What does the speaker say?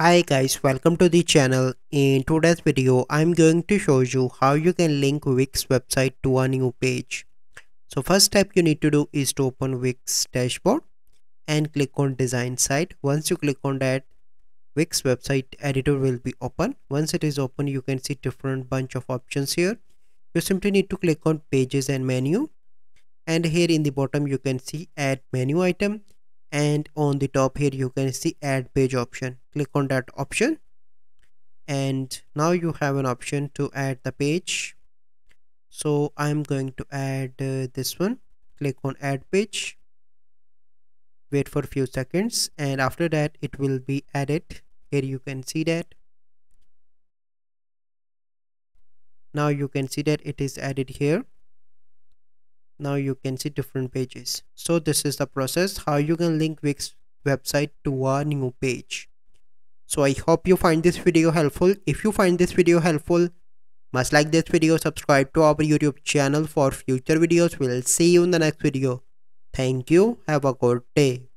Hi guys, welcome to the channel. In today's video, I'm going to show you how you can link Wix website to a new page. So first step you need to do is to open Wix dashboard and click on design site. Once you click on that, Wix website editor will be open. Once it is open, you can see different bunch of options here. You simply need to click on pages and menu, and here in the bottom you can see add menu item, and on the top here you can see add page option. Click on that option and now you have an option to add the page. So I'm going to add this one. Click on add page, wait for a few seconds, and after that it will be added. Here you can see that. Now you can see that it is added here. Now you can see different pages. So this is the process how you can link Wix website to a new page. So I hope you find this video helpful. If you find this video helpful, must like this video, subscribe to our YouTube channel for future videos. We'll see you in the next video. Thank you. Have a good day.